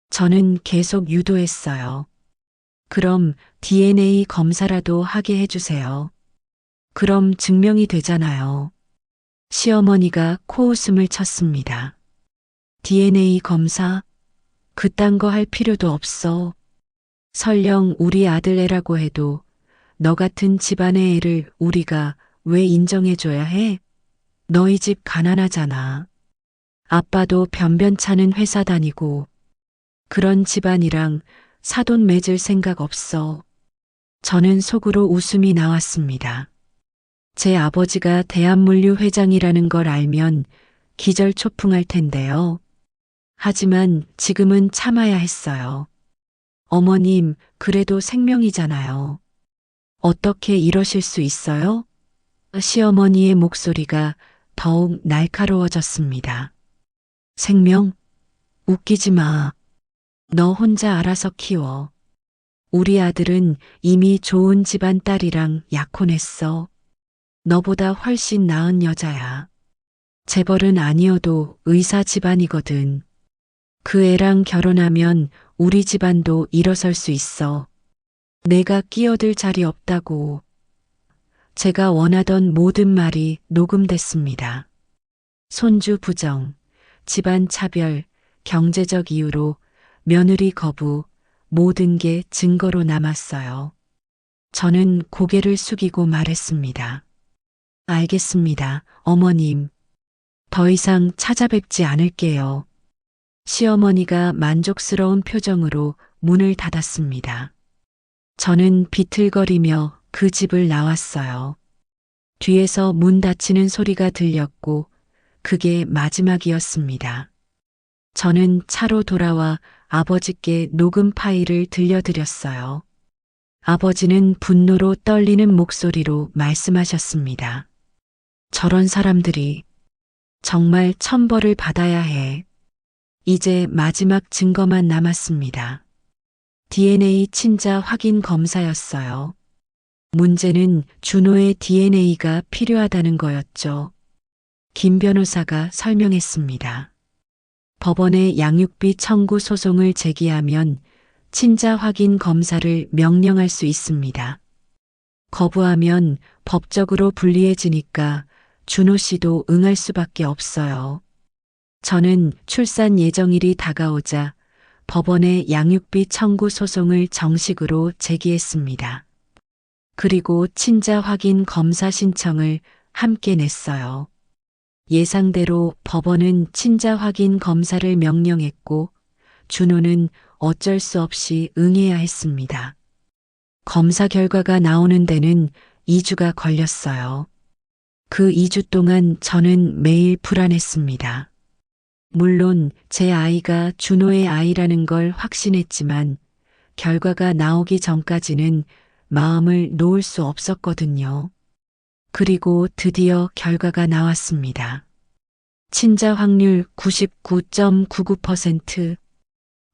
저는 계속 유도했어요. 그럼 DNA 검사라도 하게 해주세요. 그럼 증명이 되잖아요. 시어머니가 코웃음을 쳤습니다. DNA 검사? 그딴 거 할 필요도 없어. 설령 우리 아들 애라고 해도 너 같은 집안의 애를 우리가 왜 인정해줘야 해? 너희 집 가난하잖아. 아빠도 변변찮은 회사 다니고 그런 집안이랑 사돈 맺을 생각 없어. 저는 속으로 웃음이 나왔습니다. 제 아버지가 대한물류 회장이라는 걸 알면 기절초풍할 텐데요. 하지만 지금은 참아야 했어요. 어머님, 그래도 생명이잖아요. 어떻게 이러실 수 있어요? 시어머니의 목소리가 더욱 날카로워졌습니다. 생명? 웃기지 마. 너 혼자 알아서 키워. 우리 아들은 이미 좋은 집안 딸이랑 약혼했어. 너보다 훨씬 나은 여자야. 재벌은 아니어도 의사 집안이거든. 그 애랑 결혼하면 우리 집안도 일어설 수 있어. 내가 끼어들 자리 없다고. 제가 원하던 모든 말이 녹음됐습니다. 손주 부정, 집안 차별, 경제적 이유로 며느리 거부, 모든 게 증거로 남았어요. 저는 고개를 숙이고 말했습니다. 알겠습니다, 어머님. 더 이상 찾아뵙지 않을게요. 시어머니가 만족스러운 표정으로 문을 닫았습니다. 저는 비틀거리며 그 집을 나왔어요. 뒤에서 문 닫히는 소리가 들렸고 그게 마지막이었습니다. 저는 차로 돌아와 아버지께 녹음 파일을 들려드렸어요. 아버지는 분노로 떨리는 목소리로 말씀하셨습니다. 저런 사람들이 정말 천벌을 받아야 해. 이제 마지막 증거만 남았습니다. DNA 친자 확인 검사였어요. 문제는 준호의 DNA가 필요하다는 거였죠. 김 변호사가 설명했습니다. 법원에 양육비 청구 소송을 제기하면 친자 확인 검사를 명령할 수 있습니다. 거부하면 법적으로 불리해지니까 준호 씨도 응할 수밖에 없어요. 저는 출산 예정일이 다가오자 법원에 양육비 청구 소송을 정식으로 제기했습니다. 그리고 친자 확인 검사 신청을 함께 냈어요. 예상대로 법원은 친자 확인 검사를 명령했고 준호는 어쩔 수 없이 응해야 했습니다. 검사 결과가 나오는 데는 2주가 걸렸어요. 그 2주 동안 저는 매일 불안했습니다. 물론 제 아이가 준호의 아이라는 걸 확신했지만 결과가 나오기 전까지는 마음을 놓을 수 없었거든요. 그리고 드디어 결과가 나왔습니다. 친자 확률 99.99%.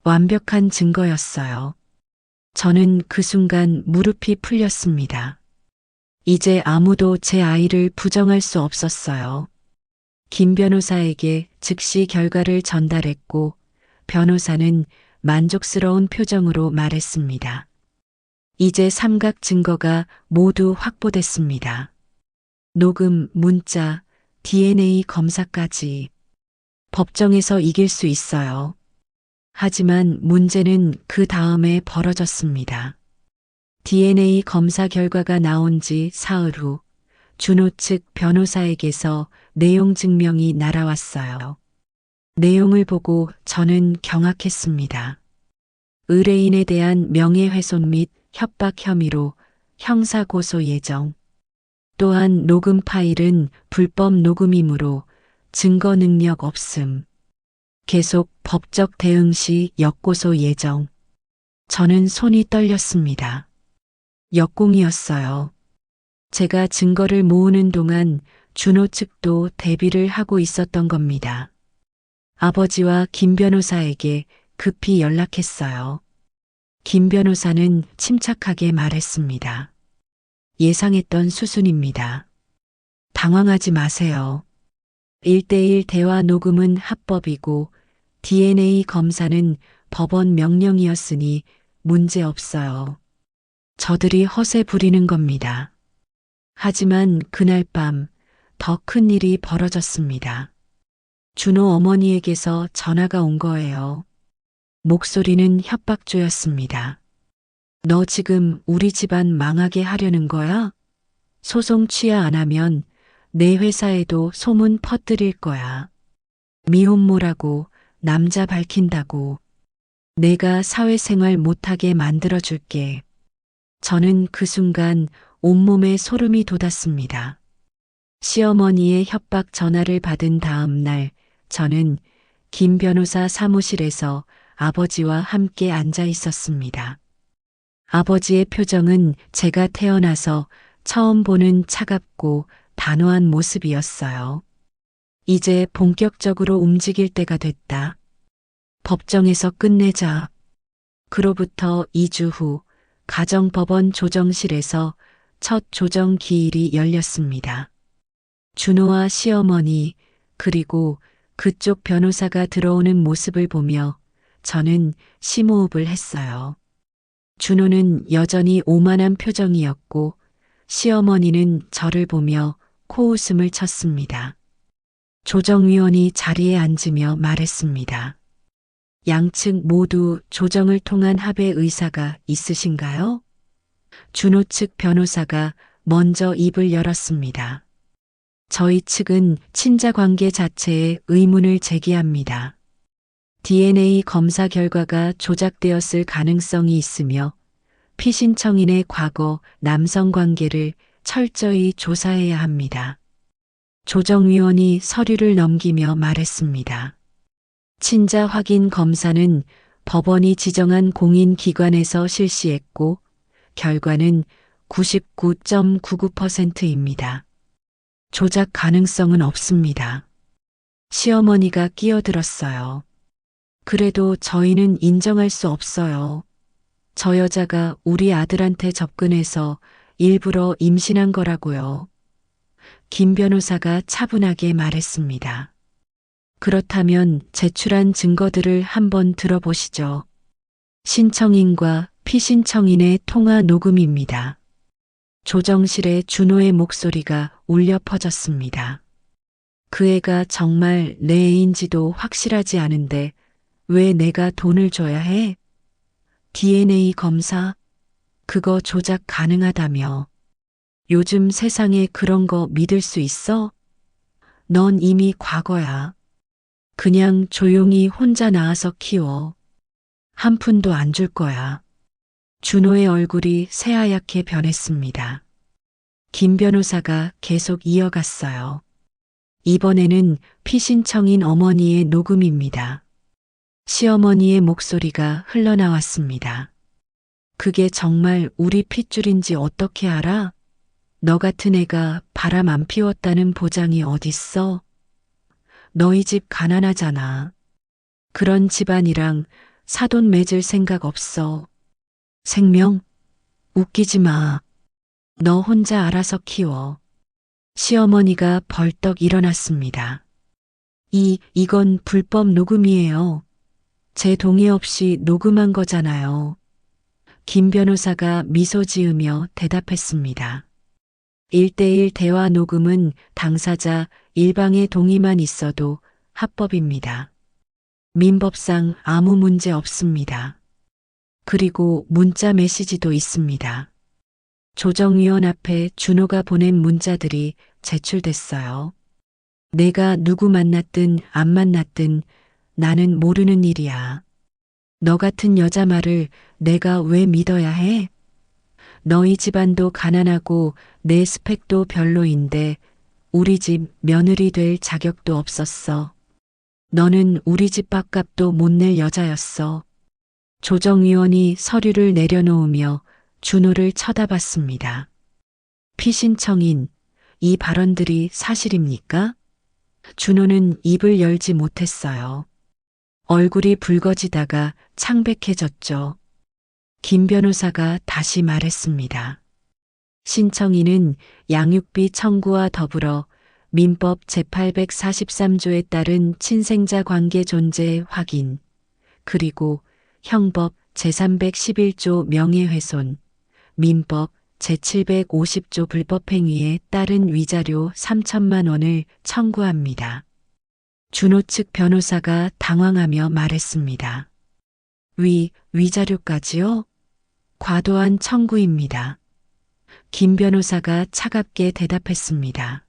완벽한 증거였어요. 저는 그 순간 무릎이 풀렸습니다. 이제 아무도 제 아이를 부정할 수 없었어요. 김 변호사에게 즉시 결과를 전달했고 변호사는 만족스러운 표정으로 말했습니다. 이제 삼각 증거가 모두 확보됐습니다. 녹음, 문자, DNA 검사까지. 법정에서 이길 수 있어요. 하지만 문제는 그 다음에 벌어졌습니다. DNA 검사 결과가 나온 지 사흘 후 준호 측 변호사에게서 내용 증명이 날아왔어요. 내용을 보고 저는 경악했습니다. 의뢰인에 대한 명예훼손 및 협박 혐의로 형사 고소 예정. 또한 녹음 파일은 불법 녹음이므로 증거 능력 없음. 계속 법적 대응 시 역고소 예정. 저는 손이 떨렸습니다. 역공이었어요. 제가 증거를 모으는 동안 준호 측도 대비를 하고 있었던 겁니다. 아버지와 김 변호사에게 급히 연락했어요. 김 변호사는 침착하게 말했습니다. 예상했던 수순입니다. 당황하지 마세요. 1대1 대화 녹음은 합법이고 DNA 검사는 법원 명령이었으니 문제 없어요. 저들이 허세 부리는 겁니다. 하지만 그날 밤 더 큰 일이 벌어졌습니다. 준호 어머니에게서 전화가 온 거예요. 목소리는 협박조였습니다. 너 지금 우리 집안 망하게 하려는 거야? 소송 취하 안 하면 내 회사에도 소문 퍼뜨릴 거야. 미혼모라고 남자 밝힌다고 내가 사회생활 못하게 만들어줄게. 저는 그 순간 온몸에 소름이 돋았습니다. 시어머니의 협박 전화를 받은 다음 날 저는 김 변호사 사무실에서 아버지와 함께 앉아 있었습니다. 아버지의 표정은 제가 태어나서 처음 보는 차갑고 단호한 모습이었어요. 이제 본격적으로 움직일 때가 됐다. 법정에서 끝내자. 그로부터 2주 후 가정법원 조정실에서 첫 조정 기일이 열렸습니다. 준호와 시어머니 그리고 그쪽 변호사가 들어오는 모습을 보며 저는 심호흡을 했어요. 준호는 여전히 오만한 표정이었고 시어머니는 저를 보며 코웃음을 쳤습니다. 조정위원이 자리에 앉으며 말했습니다. 양측 모두 조정을 통한 합의 의사가 있으신가요? 준호 측 변호사가 먼저 입을 열었습니다. 저희 측은 친자 관계 자체에 의문을 제기합니다. DNA 검사 결과가 조작되었을 가능성이 있으며 피신청인의 과거 남성 관계를 철저히 조사해야 합니다. 조정위원이 서류를 넘기며 말했습니다. 친자 확인 검사는 법원이 지정한 공인기관에서 실시했고 결과는 99.99%입니다. 조작 가능성은 없습니다. 시어머니가 끼어들었어요. 그래도 저희는 인정할 수 없어요. 저 여자가 우리 아들한테 접근해서 일부러 임신한 거라고요. 김 변호사가 차분하게 말했습니다. 그렇다면 제출한 증거들을 한번 들어보시죠. 신청인과 피신청인의 통화 녹음입니다. 조정실에 준호의 목소리가 울려 퍼졌습니다. 그 애가 정말 내 애인지도 확실하지 않은데 왜 내가 돈을 줘야 해? DNA 검사? 그거 조작 가능하다며. 요즘 세상에 그런 거 믿을 수 있어? 넌 이미 과거야. 그냥 조용히 혼자 낳아서 키워. 한 푼도 안 줄 거야. 준호의 얼굴이 새하얗게 변했습니다. 김 변호사가 계속 이어갔어요. 이번에는 피신청인 어머니의 녹음입니다. 시어머니의 목소리가 흘러나왔습니다. 그게 정말 우리 핏줄인지 어떻게 알아? 너 같은 애가 바람 안 피웠다는 보장이 어딨어? 너희 집 가난하잖아. 그런 집안이랑 사돈 맺을 생각 없어. 생명? 웃기지 마. 너 혼자 알아서 키워. 시어머니가 벌떡 일어났습니다. 이건 불법 녹음이에요. 제 동의 없이 녹음한 거잖아요. 김 변호사가 미소 지으며 대답했습니다. 1대1 대화 녹음은 당사자 일방의 동의만 있어도 합법입니다. 민법상 아무 문제 없습니다. 그리고 문자 메시지도 있습니다. 조정위원 앞에 준호가 보낸 문자들이 제출됐어요. 내가 누구 만났든 안 만났든 나는 모르는 일이야. 너 같은 여자 말을 내가 왜 믿어야 해? 너희 집안도 가난하고 내 스펙도 별로인데 우리 집 며느리 될 자격도 없었어. 너는 우리 집 밥값도 못 낼 여자였어. 조정위원이 서류를 내려놓으며 준호를 쳐다봤습니다. 피신청인, 이 발언들이 사실입니까? 준호는 입을 열지 못했어요. 얼굴이 붉어지다가 창백해졌죠. 김 변호사가 다시 말했습니다. 신청인은 양육비 청구와 더불어 민법 제843조에 따른 친생자 관계 존재 확인, 그리고 형법 제311조 명예훼손, 민법 제750조 불법행위에 따른 위자료 3천만 원을 청구합니다. 준호 측 변호사가 당황하며 말했습니다. 위자료까지요? 과도한 청구입니다. 김 변호사가 차갑게 대답했습니다.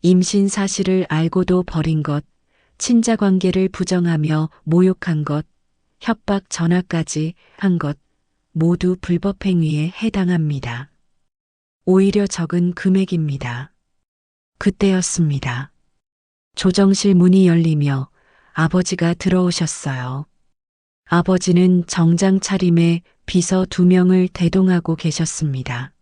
임신 사실을 알고도 버린 것, 친자 관계를 부정하며 모욕한 것, 협박 전화까지 한 것, 모두 불법행위에 해당합니다. 오히려 적은 금액입니다. 그때였습니다. 조정실 문이 열리며 아버지가 들어오셨어요. 아버지는 정장 차림에 비서 2명을 대동하고 계셨습니다.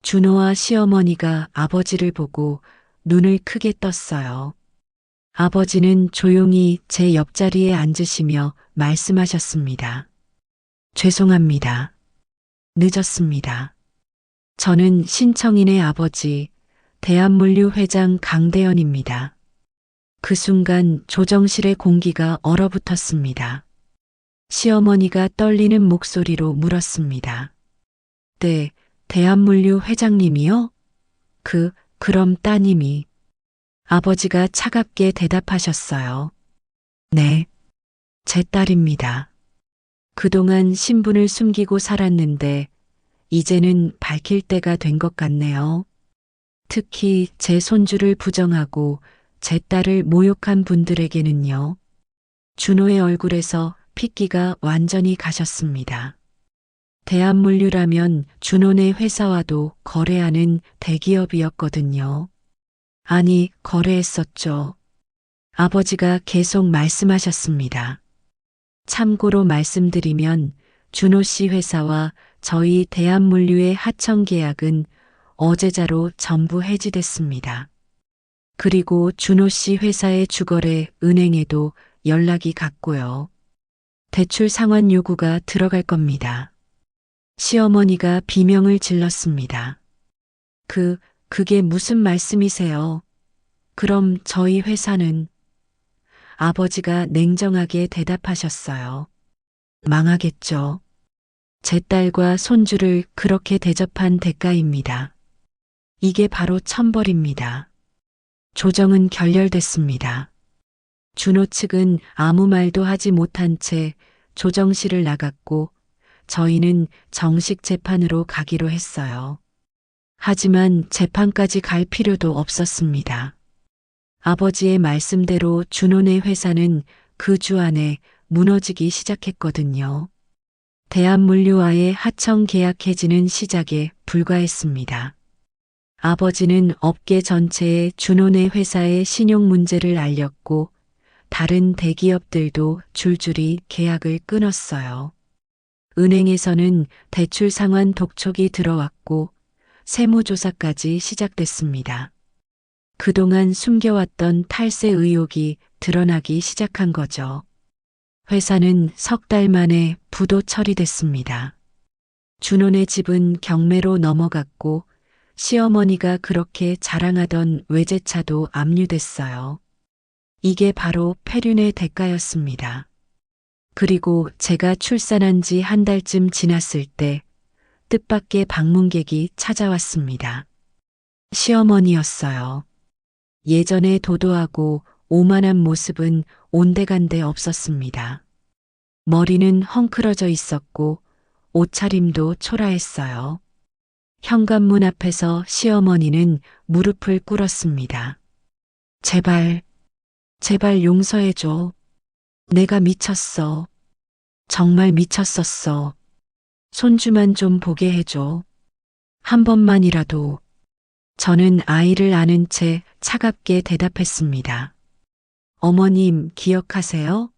준호와 시어머니가 아버지를 보고 눈을 크게 떴어요. 아버지는 조용히 제 옆자리에 앉으시며 말씀하셨습니다. 죄송합니다. 늦었습니다. 저는 신청인의 아버지, 대한물류 회장 강대현입니다. 그 순간 조정실의 공기가 얼어붙었습니다. 시어머니가 떨리는 목소리로 물었습니다. 네, 대한물류 회장님이요? 그럼 따님이. 아버지가 차갑게 대답하셨어요. 네, 제 딸입니다. 그동안 신분을 숨기고 살았는데 이제는 밝힐 때가 된 것 같네요. 특히 제 손주를 부정하고 제 딸을 모욕한 분들에게는요. 준호의 얼굴에서 핏기가 완전히 가셨습니다. 대한물류라면 준호네 회사와도 거래하는 대기업이었거든요. 아니, 거래했었죠. 아버지가 계속 말씀하셨습니다. 참고로 말씀드리면 준호 씨 회사와 저희 대한물류의 하청 계약은 어제자로 전부 해지됐습니다. 그리고 준호 씨 회사의 주거래 은행에도 연락이 갔고요. 대출 상환 요구가 들어갈 겁니다. 시어머니가 비명을 질렀습니다. 그게 무슨 말씀이세요? 그럼 저희 회사는? 아버지가 냉정하게 대답하셨어요. 망하겠죠. 제 딸과 손주를 그렇게 대접한 대가입니다. 이게 바로 천벌입니다. 조정은 결렬됐습니다. 준호 측은 아무 말도 하지 못한 채 조정실을 나갔고 저희는 정식 재판으로 가기로 했어요. 하지만 재판까지 갈 필요도 없었습니다. 아버지의 말씀대로 준호네 회사는 그 주 안에 무너지기 시작했거든요. 대한물류와의 하청 계약 해지는 시작에 불과했습니다. 아버지는 업계 전체에 준호네 회사의 신용 문제를 알렸고 다른 대기업들도 줄줄이 계약을 끊었어요. 은행에서는 대출 상환 독촉이 들어왔고 세무조사까지 시작됐습니다. 그동안 숨겨왔던 탈세 의혹이 드러나기 시작한 거죠. 회사는 석 달 만에 부도 처리됐습니다. 준호네 집은 경매로 넘어갔고 시어머니가 그렇게 자랑하던 외제차도 압류됐어요. 이게 바로 폐륜의 대가였습니다. 그리고 제가 출산한 지 한 달쯤 지났을 때 뜻밖의 방문객이 찾아왔습니다. 시어머니였어요. 예전에 도도하고 오만한 모습은 온데간데 없었습니다. 머리는 헝클어져 있었고 옷차림도 초라했어요. 현관문 앞에서 시어머니는 무릎을 꿇었습니다. 제발, 제발 용서해줘. 내가 미쳤어. 정말 미쳤었어. 손주만 좀 보게 해줘. 한 번만이라도. 저는 아이를 안은 채 차갑게 대답했습니다. 어머님 기억하세요?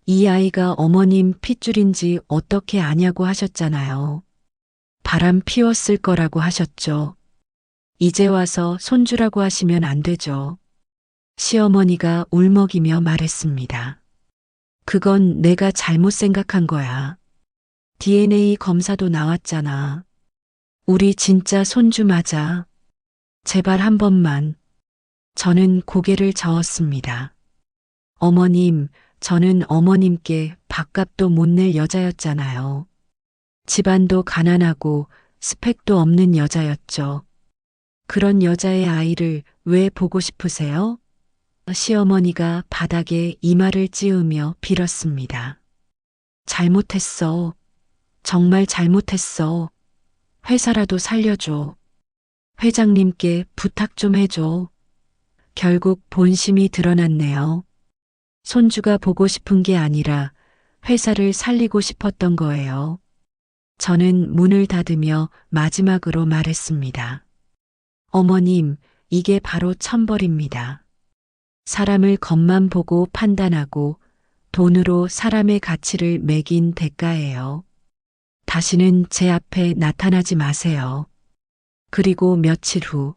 이 아이가 어머님 핏줄인지 어떻게 아냐고 하셨잖아요. 바람 피웠을 거라고 하셨죠. 이제 와서 손주라고 하시면 안 되죠. 시어머니가 울먹이며 말했습니다. 그건 내가 잘못 생각한 거야. DNA 검사도 나왔잖아. 우리 진짜 손주 맞아. 제발 한 번만. 저는 고개를 저었습니다. 어머님, 저는 어머님께 밥값도 못 낼 여자였잖아요. 집안도 가난하고 스펙도 없는 여자였죠. 그런 여자의 아이를 왜 보고 싶으세요? 시어머니가 바닥에 이마를 찌우며 빌었습니다. 잘못했어. 정말 잘못했어. 회사라도 살려줘. 회장님께 부탁 좀 해줘. 결국 본심이 드러났네요. 손주가 보고 싶은 게 아니라 회사를 살리고 싶었던 거예요. 저는 문을 닫으며 마지막으로 말했습니다. 어머님, 이게 바로 천벌입니다. 사람을 겉만 보고 판단하고 돈으로 사람의 가치를 매긴 대가예요. 다시는 제 앞에 나타나지 마세요. 그리고 며칠 후,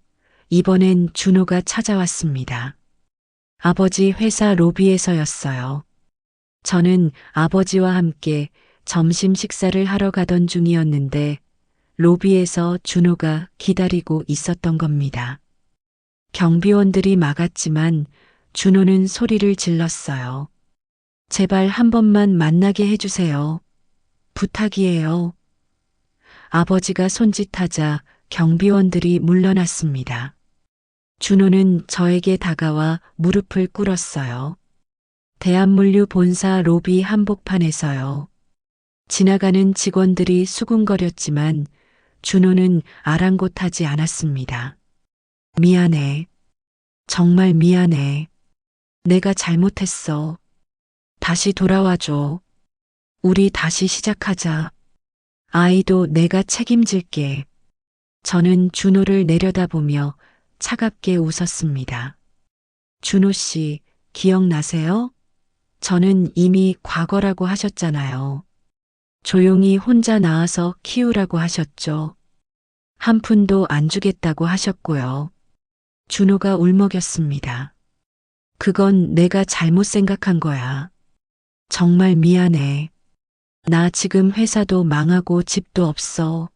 이번엔 준호가 찾아왔습니다. 아버지 회사 로비에서였어요. 저는 아버지와 함께 점심 식사를 하러 가던 중이었는데 로비에서 준호가 기다리고 있었던 겁니다. 경비원들이 막았지만 준호는 소리를 질렀어요. 제발 한 번만 만나게 해주세요. 부탁이에요. 아버지가 손짓하자 경비원들이 물러났습니다. 준호는 저에게 다가와 무릎을 꿇었어요. 대한물류 본사 로비 한복판에서요. 지나가는 직원들이 수군거렸지만 준호는 아랑곳하지 않았습니다. 미안해. 정말 미안해. 내가 잘못했어. 다시 돌아와줘. 우리 다시 시작하자. 아이도 내가 책임질게. 저는 준호를 내려다보며 차갑게 웃었습니다. 준호 씨, 기억나세요? 저는 이미 과거라고 하셨잖아요. 조용히 혼자 낳아서 키우라고 하셨죠. 한 푼도 안 주겠다고 하셨고요. 준호가 울먹였습니다. 그건 내가 잘못 생각한 거야. 정말 미안해. 나 지금 회사도 망하고 집도 없어.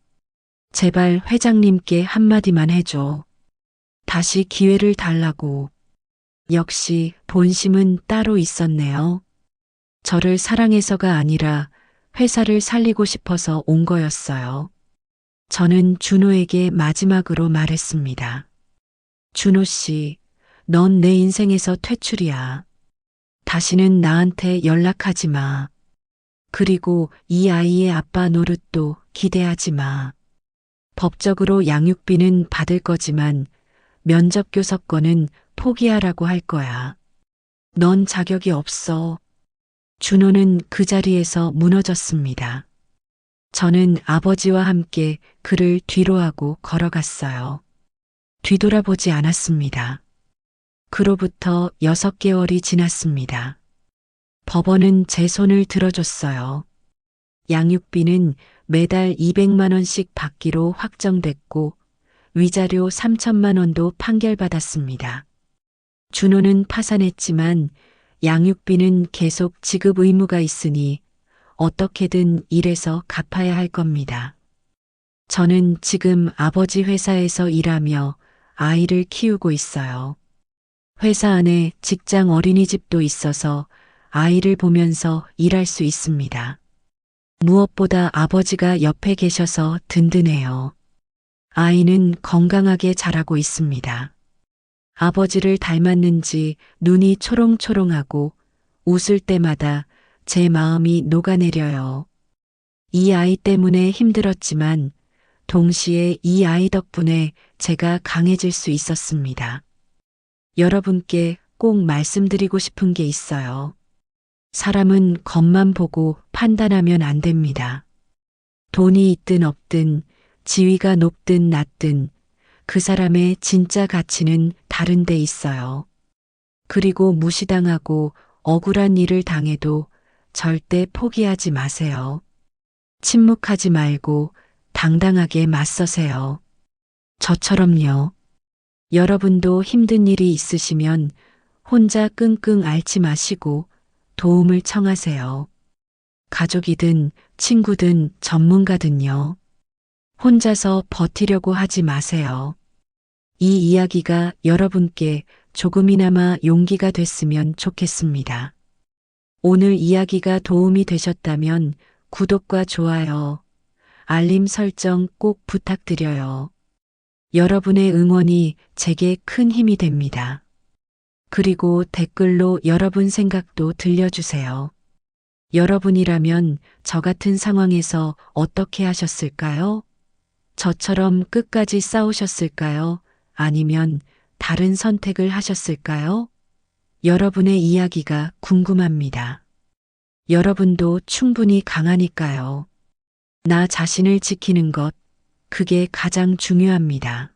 제발 회장님께 한마디만 해줘. 다시 기회를 달라고. 역시 본심은 따로 있었네요. 저를 사랑해서가 아니라 회사를 살리고 싶어서 온 거였어요. 저는 준호에게 마지막으로 말했습니다. 준호 씨, 넌 내 인생에서 퇴출이야. 다시는 나한테 연락하지 마. 그리고 이 아이의 아빠 노릇도 기대하지 마. 법적으로 양육비는 받을 거지만 면접 교섭권은 포기하라고 할 거야. 넌 자격이 없어. 준호는 그 자리에서 무너졌습니다. 저는 아버지와 함께 그를 뒤로하고 걸어갔어요. 뒤돌아보지 않았습니다. 그로부터 6개월이 지났습니다. 법원은 제 손을 들어줬어요. 양육비는 매달 200만 원씩 받기로 확정됐고 위자료 3천만 원도 판결받았습니다. 준호는 파산했지만 양육비는 계속 지급 의무가 있으니 어떻게든 일해서 갚아야 할 겁니다. 저는 지금 아버지 회사에서 일하며 아이를 키우고 있어요. 회사 안에 직장 어린이집도 있어서 아이를 보면서 일할 수 있습니다. 무엇보다 아버지가 옆에 계셔서 든든해요. 아이는 건강하게 자라고 있습니다. 아버지를 닮았는지 눈이 초롱초롱하고 웃을 때마다 제 마음이 녹아내려요. 이 아이 때문에 힘들었지만 동시에 이 아이 덕분에 제가 강해질 수 있었습니다. 여러분께 꼭 말씀드리고 싶은 게 있어요. 사람은 겉만 보고 판단하면 안 됩니다. 돈이 있든 없든, 지위가 높든 낮든 그 사람의 진짜 가치는 다른 데 있어요. 그리고 무시당하고 억울한 일을 당해도 절대 포기하지 마세요. 침묵하지 말고 당당하게 맞서세요. 저처럼요. 여러분도 힘든 일이 있으시면 혼자 끙끙 앓지 마시고 도움을 청하세요. 가족이든 친구든 전문가든요. 혼자서 버티려고 하지 마세요. 이 이야기가 여러분께 조금이나마 용기가 됐으면 좋겠습니다. 오늘 이야기가 도움이 되셨다면 구독과 좋아요, 알림 설정 꼭 부탁드려요. 여러분의 응원이 제게 큰 힘이 됩니다. 그리고 댓글로 여러분 생각도 들려주세요. 여러분이라면 저 같은 상황에서 어떻게 하셨을까요? 저처럼 끝까지 싸우셨을까요? 아니면 다른 선택을 하셨을까요? 여러분의 이야기가 궁금합니다. 여러분도 충분히 강하니까요. 나 자신을 지키는 것, 그게 가장 중요합니다.